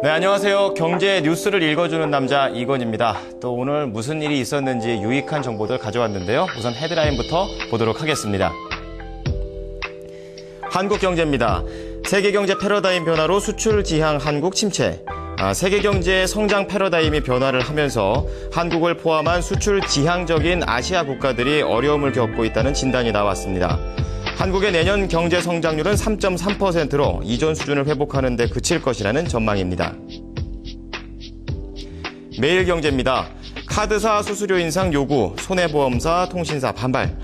네, 안녕하세요. 경제 뉴스를 읽어주는 남자 이건입니다. 또 오늘 무슨 일이 있었는지 유익한 정보들 가져왔는데요. 우선 헤드라인부터 보도록 하겠습니다. 한국 경제입니다. 세계 경제 패러다임 변화로 수출 지향 한국 침체. 세계 경제의 성장 패러다임이 변화를 하면서 한국을 포함한 수출 지향적인 아시아 국가들이 어려움을 겪고 있다는 진단이 나왔습니다. 한국의 내년 경제 성장률은 3.3%로 이전 수준을 회복하는 데 그칠 것이라는 전망입니다. 매일경제입니다. 카드사 수수료 인상 요구, 손해보험사, 통신사 반발.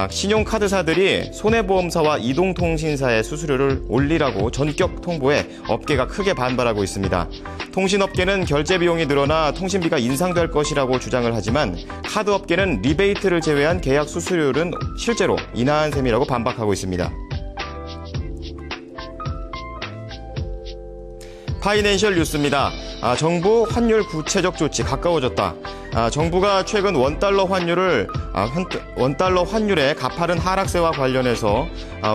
신용카드사들이 손해보험사와 이동통신사의 수수료를 올리라고 전격 통보해 업계가 크게 반발하고 있습니다. 통신업계는 결제 비용이 늘어나 통신비가 인상될 것이라고 주장을 하지만 카드업계는 리베이트를 제외한 계약 수수료는 실제로 인하한 셈이라고 반박하고 있습니다. 파이낸셜 뉴스입니다. 정부 환율 구체적 조치 가까워졌다. 정부가 최근 원달러 환율의 가파른 하락세와 관련해서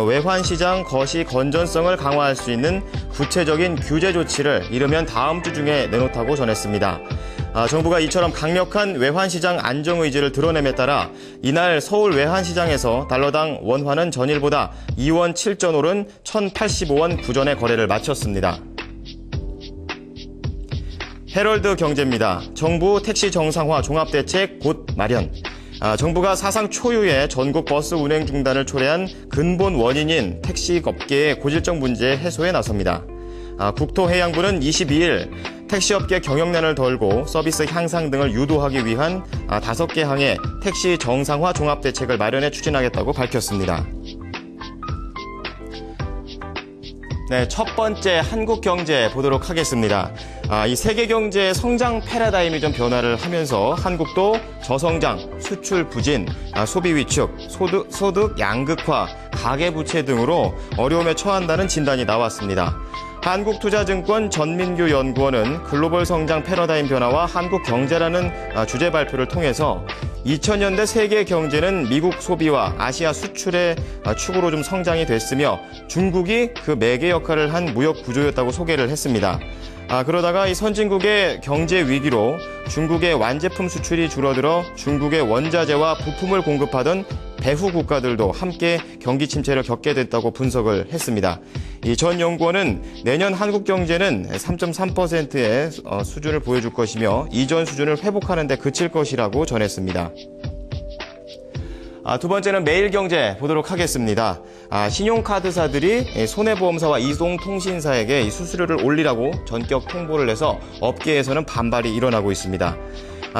외환시장 거시 건전성을 강화할 수 있는 구체적인 규제 조치를 이르면 다음 주 중에 내놓다고 전했습니다. 정부가 이처럼 강력한 외환시장 안정 의지를 드러냄에 따라 이날 서울 외환시장에서 달러당 원화는 전일보다 2원 7전 오른 1,085원 9전의 거래를 마쳤습니다. 헤럴드 경제입니다. 정부 택시 정상화 종합대책 곧 마련. 정부가 사상 초유의 전국 버스 운행 중단을 초래한 근본 원인인 택시업계의 고질적 문제 해소에 나섭니다. 국토해양부는 22일 택시업계 경영난을 덜고 서비스 향상 등을 유도하기 위한 5개 항의 택시 정상화 종합대책을 마련해 추진하겠다고 밝혔습니다. 네, 첫 번째 한국 경제 보도록 하겠습니다. 이 세계 경제의 성장 패러다임이 좀 변화를 하면서 한국도 저성장, 수출 부진, 소비 위축, 소득 양극화, 가계부채 등으로 어려움에 처한다는 진단이 나왔습니다. 한국투자증권 전민규 연구원은 글로벌 성장 패러다임 변화와 한국 경제라는 주제 발표를 통해서 2000년대 세계 경제는 미국 소비와 아시아 수출의 축으로 좀 성장이 됐으며 중국이 그 매개 역할을 한 무역 구조였다고 소개를 했습니다. 그러다가 이 선진국의 경제 위기로 중국의 완제품 수출이 줄어들어 중국의 원자재와 부품을 공급하던 배후 국가들도 함께 경기 침체를 겪게 됐다고 분석을 했습니다. 이 전 연구원은 내년 한국 경제는 3.3%의 수준을 보여줄 것이며 이전 수준을 회복하는 데 그칠 것이라고 전했습니다. 두 번째는 매일경제 보도록 하겠습니다. 신용카드사들이 손해보험사와 이동통신사에게 이 수수료를 올리라고 전격 통보를 해서 업계에서는 반발이 일어나고 있습니다.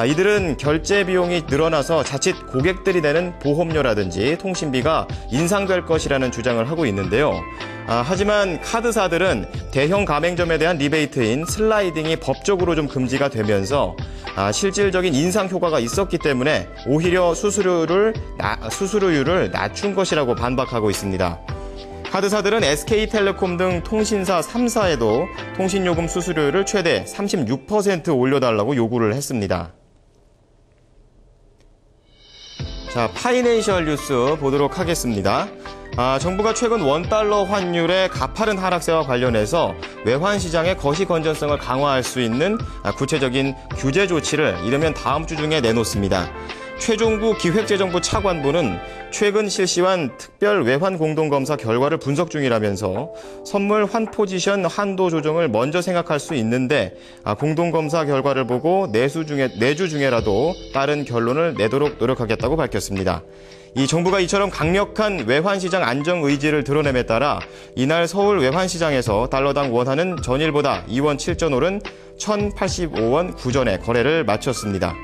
이들은 결제 비용이 늘어나서 자칫 고객들이 내는 보험료라든지 통신비가 인상될 것이라는 주장을 하고 있는데요. 하지만 카드사들은 대형 가맹점에 대한 리베이트인 슬라이딩이 법적으로 좀 금지가 되면서 실질적인 인상 효과가 있었기 때문에 오히려 수수료율을 낮춘 것이라고 반박하고 있습니다. 카드사들은 SK텔레콤 등 통신사 3사에도 통신요금 수수료율을 최대 36% 올려달라고 요구를 했습니다. 자, 파이낸셜 뉴스 보도록 하겠습니다. 정부가 최근 원달러 환율의 가파른 하락세와 관련해서 외환시장의 거시 건전성을 강화할 수 있는 구체적인 규제 조치를 이르면 다음 주 중에 내놓습니다. 최종구 기획재정부 차관보는 최근 실시한 특별 외환 공동검사 결과를 분석 중이라면서 선물 환포지션 한도 조정을 먼저 생각할 수 있는데 공동검사 결과를 보고 내주 중에라도 빠른 결론을 내도록 노력하겠다고 밝혔습니다. 이 정부가 이처럼 강력한 외환시장 안정 의지를 드러냄에 따라 이날 서울 외환시장에서 달러당 원화는 전일보다 2원 7전 오른 1,085원 9전의 거래를 마쳤습니다.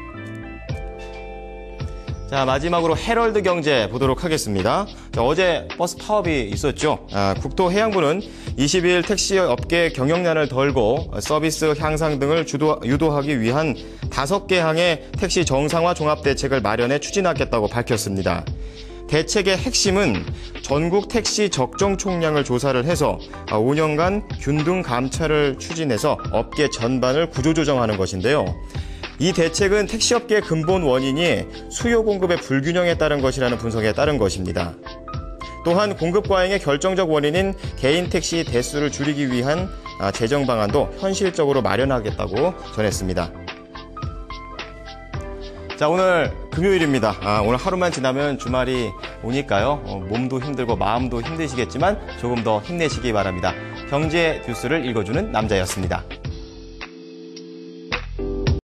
자, 마지막으로 헤럴드 경제 보도록 하겠습니다. 어제 버스 파업이 있었죠. 국토해양부는 22일 택시업계 경영난을 덜고 서비스 향상 등을 유도하기 위한 5개 항의 택시 정상화 종합대책을 마련해 추진하겠다고 밝혔습니다. 대책의 핵심은 전국 택시 적정 총량을 조사를 해서 5년간 균등 감차를 추진해서 업계 전반을 구조조정하는 것인데요. 이 대책은 택시업계의 근본 원인이 수요 공급의 불균형에 따른 것이라는 분석에 따른 것입니다. 또한 공급 과잉의 결정적 원인인 개인 택시 대수를 줄이기 위한 재정 방안도 현실적으로 마련하겠다고 전했습니다. 자, 오늘 금요일입니다. 오늘 하루만 지나면 주말이 오니까요. 몸도 힘들고 마음도 힘드시겠지만 조금 더 힘내시기 바랍니다. 경제 뉴스를 읽어주는 남자였습니다.